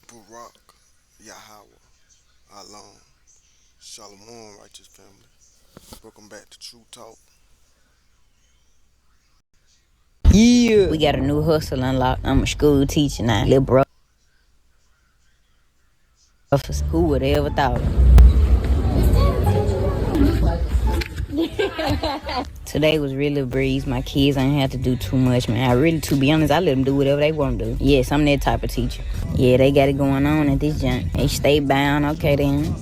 Barak, Yahweh, Alon, Shalom, righteous family. Welcome back to TRU-TALK. Yeah. We got a new hustle unlocked. I'm a school teacher now. Little bro for school, would ever thought. Today was really a breeze. My kids ain't had to do too much, man. To be honest, I let them do whatever they want to do. Yes, I'm that type of teacher. Yeah, they got it going on at this junk. They stay bound, okay then.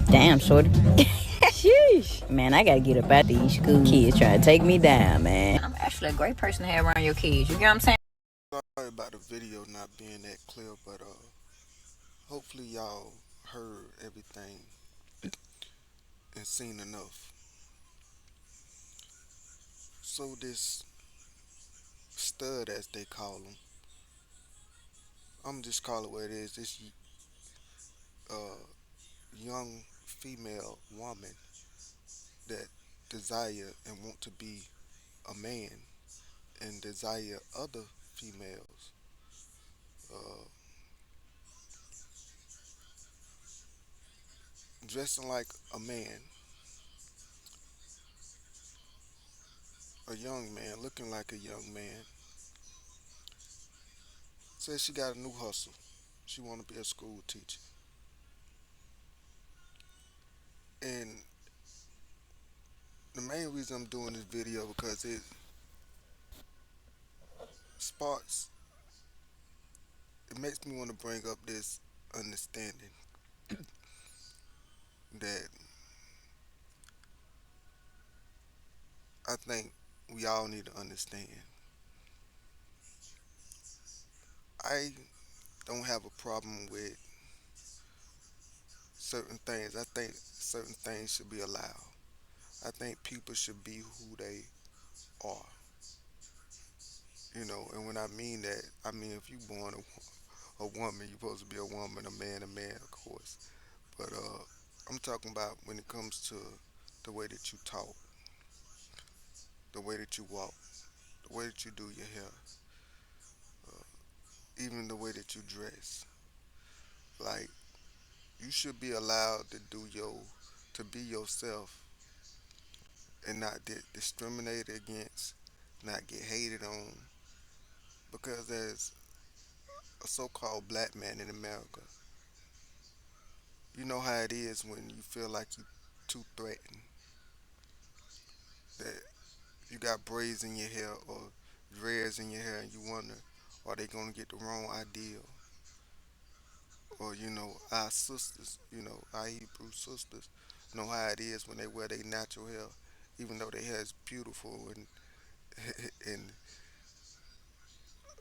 Damn, shorty. Sheesh. Man, I gotta get up out these school kids trying to take me down, man. I'm actually a great person to have around your kids. You get what I'm saying? Sorry about the video not being that clear, but hopefully y'all heard everything and seen enough. So this stud, as they call him, I'm just call it what it is. This uh, young female woman that desire and want to be a man and desire other females uh, dressing like a man, a young man, looking like a young man. Says she got a new hustle. She want to be a school teacher, and the main reason I'm doing this video because it sparks. It makes me want to bring up this understanding that I think we all need to understand. I don't have a problem with certain things. I think certain things should be allowed. I think people should be who they are. And when I mean that, I mean if you born a woman, you're supposed to be a woman, a man, of course. But I'm talking about when it comes to the way that you talk, the way that you walk, the way that you do your hair, even the way that you dress. Like you should be allowed to to be yourself and not get discriminated against, not get hated on, because there's a so-called black man in America. You know how it is when you feel like you too threatened, that you got braids in your hair or dreads in your hair, and you wonder, are they gonna get the wrong idea? Or our sisters, our Hebrew sisters, know how it is when they wear their natural hair, even though their hair is beautiful and and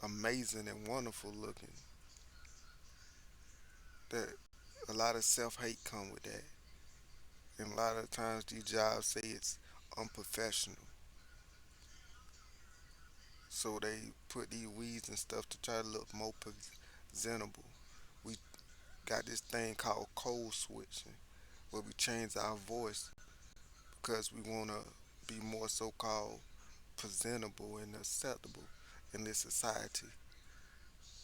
amazing and wonderful looking. That a lot of self-hate come with that, and a lot of times these jobs say it's unprofessional, so they put these weeds and stuff to try to look more presentable. We got this thing called code switching, where we change our voice because we want to be more so-called presentable and acceptable in this society.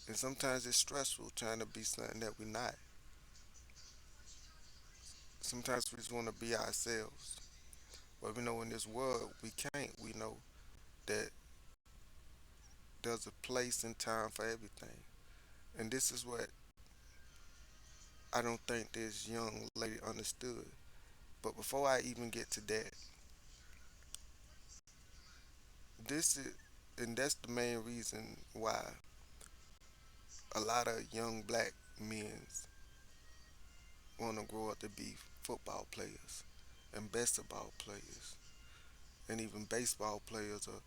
And sometimes it's stressful trying to be something that we're not. Sometimes we just want to be ourselves. But we know in this world we can't. We know that there's a place and time for everything. And this is what I don't think this young lady understood. But before I even get to that, this is, and that's the main reason why a lot of young black men want to grow up to be football players and basketball players and even baseball players or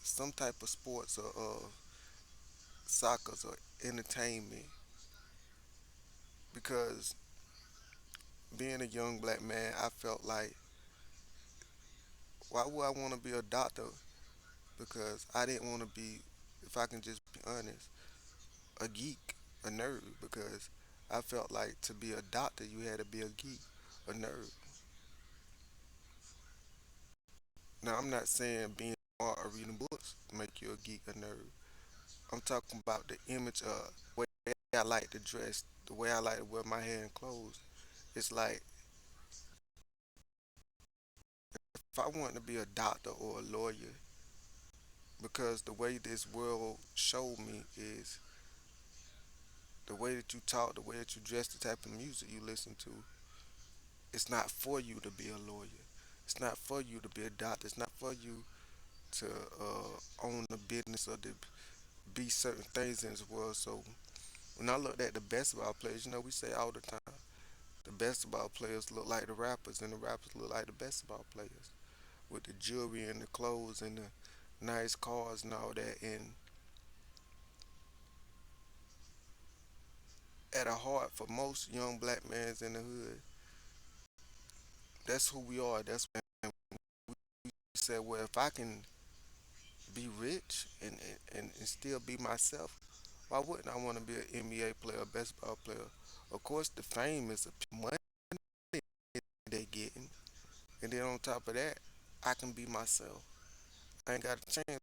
some type of sports or soccer or entertainment, because being a young black man, I felt like, why would I want to be a doctor? Because I didn't want to be, if I can just be honest, a geek, a nerd, because I felt like to be a doctor, you had to be a geek, a nerd. Now, I'm not saying being smart or reading books make you a geek, a nerd. I'm talking about the image of way. I like to dress, the way I like to wear my hair and clothes. It's like if I want to be a doctor or a lawyer, because the way this world showed me is the way that you talk, the way that you dress, the type of music you listen to, it's not for you to be a lawyer. It's not for you to be a doctor. It's not for you to own a business or to be certain things in this world. So when I looked at the basketball players, you know, we say all the time, the basketball players look like the rappers, and the rappers look like the basketball players with the jewelry and the clothes and the nice cars and all that. And at a heart, for most young black mans in the hood, that's who we are. That's when we said, well, if I can be rich and still be myself, why wouldn't I want to be an NBA player, a basketball player? Of course, the fame is the money they getting, and then on top of that, I can be myself. I ain't got a chance.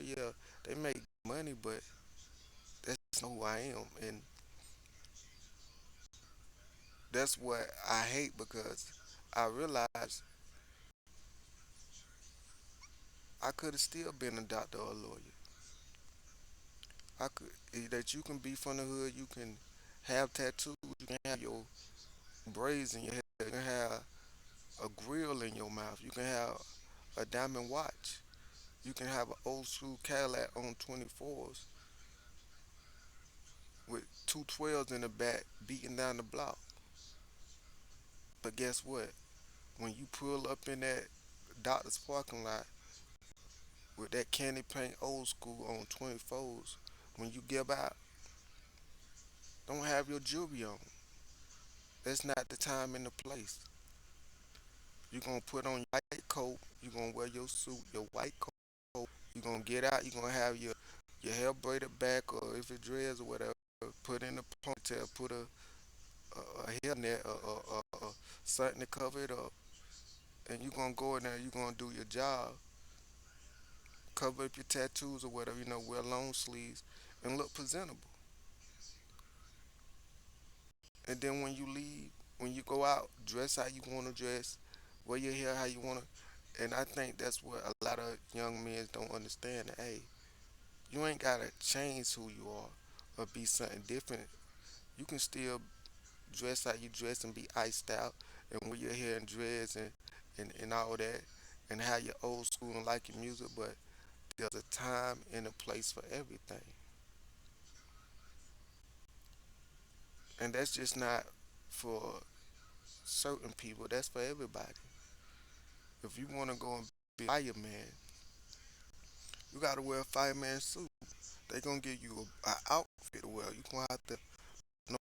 Yeah, they make money, but that's not who I am, and that's what I hate because I realized I could have still been a doctor or a lawyer. I could that you can be from the hood, you can have tattoos, you can have your braids in your head, you can have a grill in your mouth, you can have a diamond watch, you can have an old school Cadillac on 24s with two 12s in the back beating down the block. But guess what? When you pull up in that doctor's parking lot with that candy paint old school on 24s, when you give out, don't have your jewelry on. That's not the time and the place. You're gonna put on your white coat, you're gonna wear your suit, your white coat, you're gonna get out, you're gonna have your hair braided back or if it dreads or whatever, put in a ponytail, put a hairnet or something to cover it up. And you're gonna go in there, you're gonna do your job, cover up your tattoos or whatever, you know, wear long sleeves and look presentable. And then when you leave, when you go out, dress how you want to dress, wear your hair how you want to. And I think that's what a lot of young men don't understand. That, hey, you ain't got to change who you are or be something different. You can still dress how you dress and be iced out and wear your hair and dreads and all that and have your old school and like your music, but there's a time and a place for everything. And that's just not for certain people, that's for everybody. If you want to go and be a fireman, you got to wear a fireman suit. They gonna give you a outfit to wear. You gonna have to. No,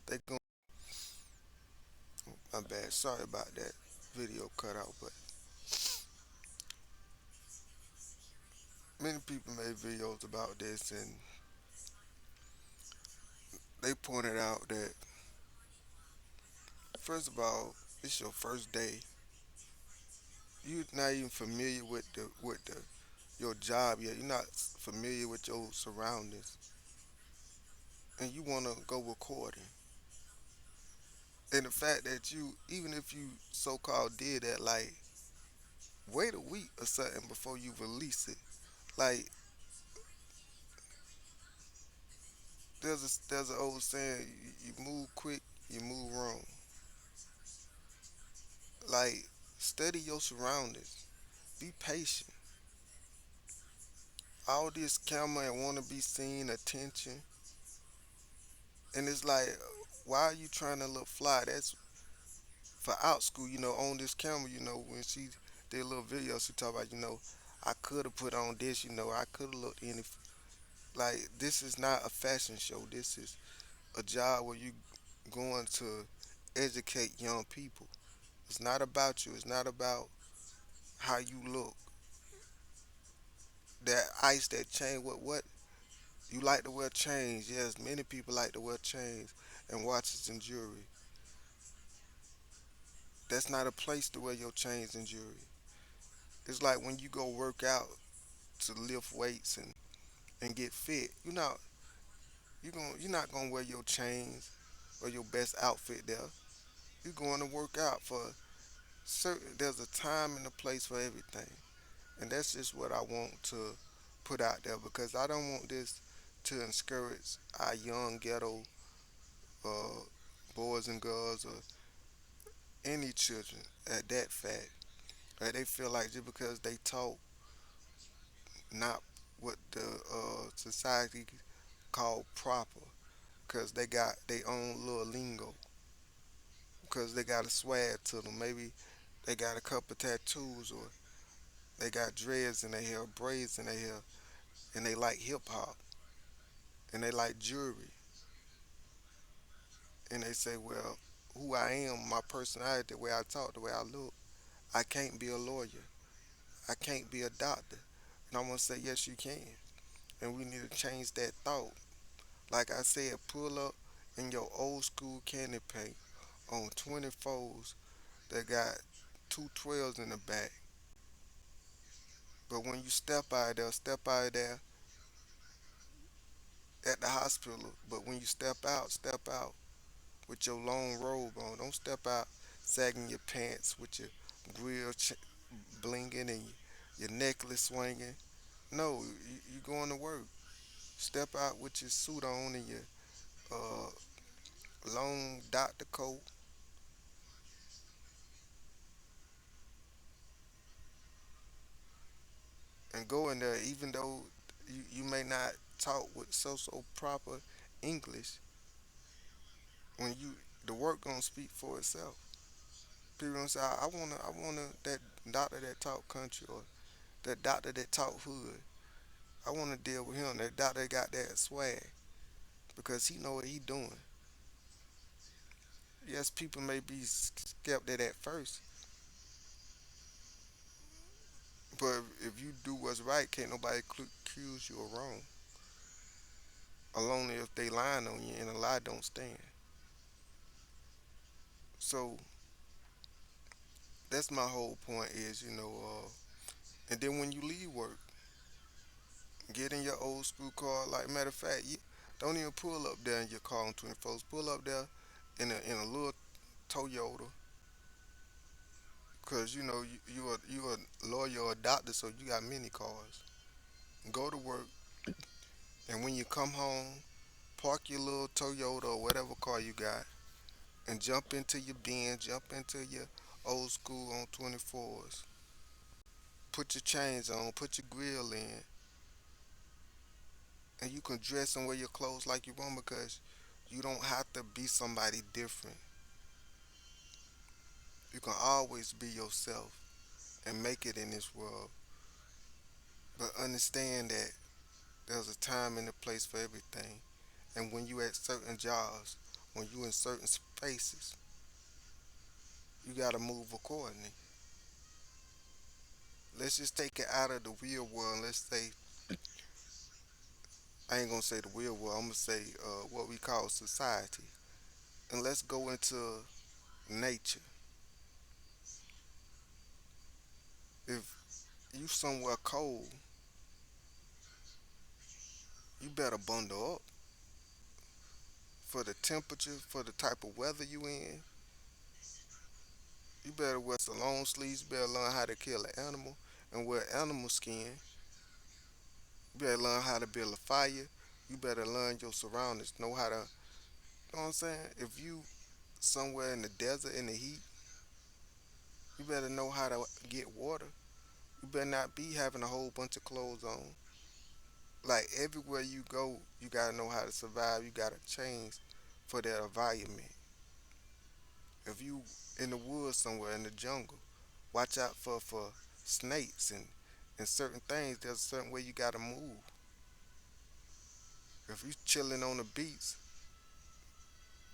they gonna. My bad. Sorry about that video cut out, but many people made videos about this, and they pointed out that first of all, it's your first day. You're not even familiar with the your job yet. You're not familiar with your surroundings, and you wanna go recording. And the fact that you, even if you so-called did that, like wait a week or something before you release it. Like there's an old saying, you move quick, you move wrong. Like study your surroundings, be patient. All this camera and want to be seen, attention, and it's like, why are you trying to look fly? That's for out school, you know. On this camera, you know, when she did a little video, she talk about, you know, I could have put on this, you know, I could have looked any. Like this is not a fashion show. This is a job where you going to educate young people. It's not about you. It's not about how you look. That ice, that chain. What you like to wear chains? Yes, many people like to wear chains and watches and jewelry. That's not a place to wear your chains and jewelry. It's like when you go work out to lift weights and get fit. You know, you're not gonna wear your chains or your best outfit there. You're going to work out for certain. There's a time and a place for everything, and that's just what I want to put out there because I don't want this to discourage our young ghetto uh, boys and girls or any children at that fact. They feel like just because they talk not what the society call proper, because they got their own little lingo, because they got a swag to them. Maybe they got a couple tattoos or they got dreads in their hair, braids in their hair, and they like hip hop and they like jewelry. And they say, well, who I am, my personality, the way I talk, the way I look, I can't be a lawyer. I can't be a doctor. And I'm going to say, yes, you can. And we need to change that thought. Like I said, pull up in your old school candy paint on 24s that got two 12s in the back. But when you step out of there at the hospital. But when you step out with your long robe on. Don't step out sagging your pants with your grill blinging and your necklace swinging. No, you going to work. Step out with your suit on and your uh, long doctor coat and go in there. Even though you may not talk with so proper English, when you the work gonna speak for itself. People gonna say, I wanna that doctor that talk country or that doctor that talk hood. I want to deal with him. That doctor got that swag because he know what he doing. Yes, people may be skeptic at first, but if you do what's right, can't nobody accuse you of wrong. Only if they lying on you and a lie don't stand. So that's my whole point is, and then when you leave work, get in your old school car. Like matter of fact, you don't even pull up there in your car on 24s. Pull up there in a little Toyota, cause you a lawyer or a doctor, so you got many cars. Go to work, and when you come home, park your little Toyota or whatever car you got, and jump into your Benz, jump into your old school on 24s. Put your chains on, put your grill in, and you can dress and wear your clothes like you want because you don't have to be somebody different. You can always be yourself and make it in this world. But understand that there's a time and a place for everything. And when you at certain jobs, when you in certain spaces, you gotta move accordingly. Let's just take it out of the real world. Let's say I ain't gonna say the real world. I'm gonna say what we call society, and let's go into nature. If you somewhere cold, you better bundle up for the temperature, for the type of weather you in. You better wear some long sleeves. You better learn how to kill an animal and wear animal skin. You better learn how to build a fire. You better learn your surroundings. Know how to, you know what I'm saying? If you somewhere in the desert in the heat, you better know how to get water. You better not be having a whole bunch of clothes on. Like everywhere you go, you gotta know how to survive. You gotta change for that environment. If you in the woods somewhere in the jungle, watch out for snakes and certain things. There's a certain way you gotta move. If you chilling on the beach,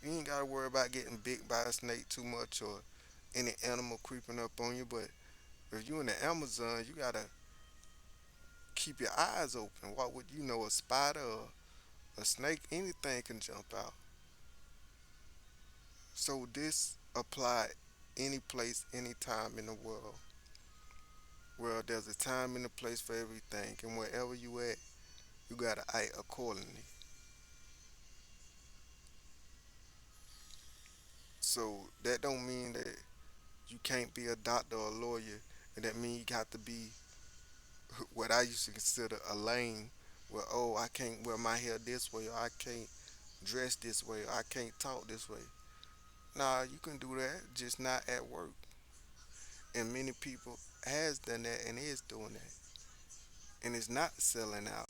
you ain't gotta worry about getting bit by a snake too much or any animal creeping up on you. But if you in the Amazon, you gotta keep your eyes open. What would you know? A spider or a snake, anything can jump out. So this apply any place, anytime in the world. Well, there's a time and a place for everything, and wherever you at, you gotta act accordingly. So that don't mean that you can't be a doctor or a lawyer, and that means you got to be what I used to consider a lame. Well, oh, I can't wear my hair this way, or I can't dress this way, or I can't talk this way. Nah, you can do that, just not at work. And many people has done that and is doing that. And it's not selling out.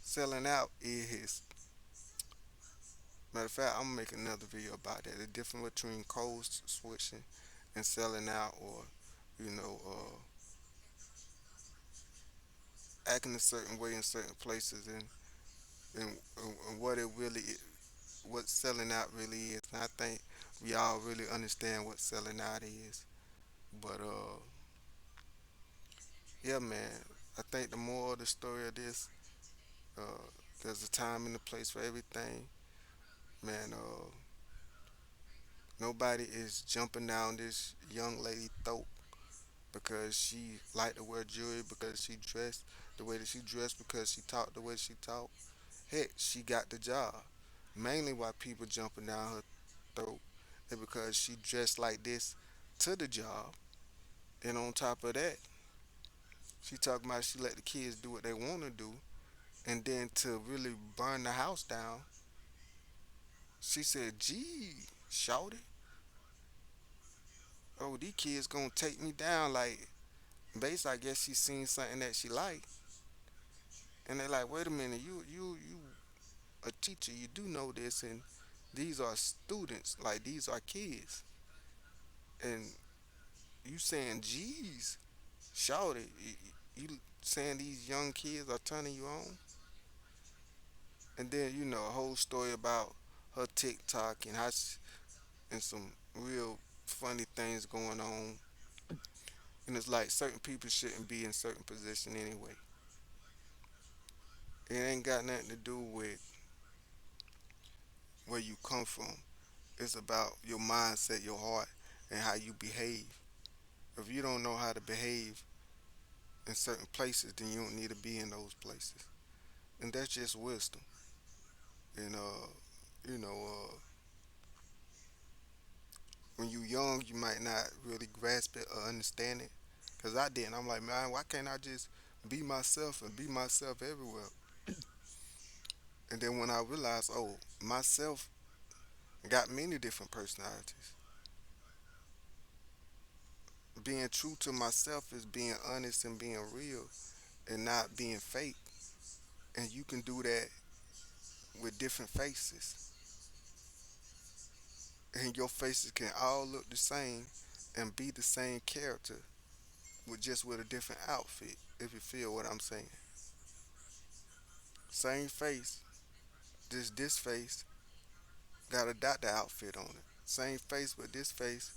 Selling out is, matter of fact, I'm gonna make another video about that. The difference between code switching and selling out, or you know, acting a certain way in certain places, and what it really, what selling out really is. And I think we all really understand what selling out is. But yeah, man, I think the moral of the story of this, uh, there's a time and a place for everything, man. Nobody is jumping down this young lady throat because she liked to wear jewelry, because she dressed the way that she dressed, because she talked the way she talked. Heck, she got the job. Mainly why people jumping down her throat is because she dressed like this to the job. And on top of that, she talking about she let the kids do what they want to do. And then to really burn the house down, she said, gee, shouted, oh, these kids gonna take me down. Like, base, I guess she seen something that she liked. And they like, wait a minute, you a teacher, you do know this, and these are students, like these are kids. And you saying, geez, shout it. You saying these young kids are turning you on? And then, a whole story about her TikTok and and some real funny things going on. And it's like certain people shouldn't be in certain position anyway. It ain't got nothing to do with where you come from. It's about your mindset, your heart, and how you behave. If you don't know how to behave in certain places, then you don't need to be in those places. And that's just wisdom. And you know, when you young, you might not really grasp it or understand it. Cause I didn't. I'm like, man, why can't I just be myself and be myself everywhere? And then when I realized, oh, myself got many different personalities. Being true to myself is being honest and being real and not being fake. And you can do that with different faces. And your faces can all look the same and be the same character with just with a different outfit, if you feel what I'm saying. Same face, just this face got a doctor outfit on it. Same face, but this face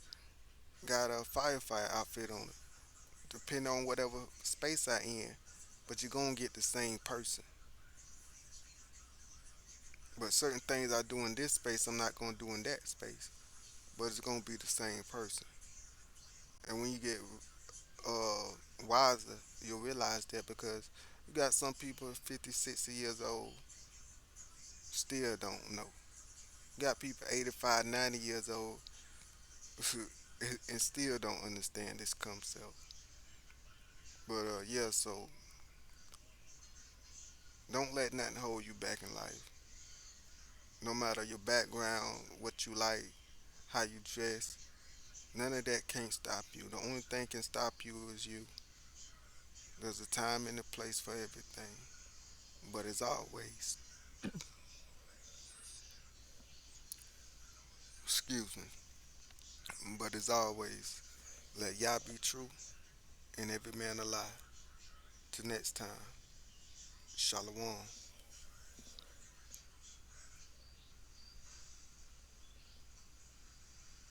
got a firefighter outfit on it. Depending on whatever space I in, but you're gonna get the same person. But certain things I do in this space, I'm not gonna do in that space. But it's gonna be the same person. And when you get uh, wiser, you'll realize that because you got some people 50, 60 years old still don't know. You got people 85, 90 years old and still don't understand this concept. But yeah, so don't let nothing hold you back in life. No matter your background, what you like, how you dress, none of that can't stop you. The only thing can stop you is you. There's a time and a place for everything. But as always, excuse me, but as always, let Yah be true and every man a lie. Till next time, Shalom.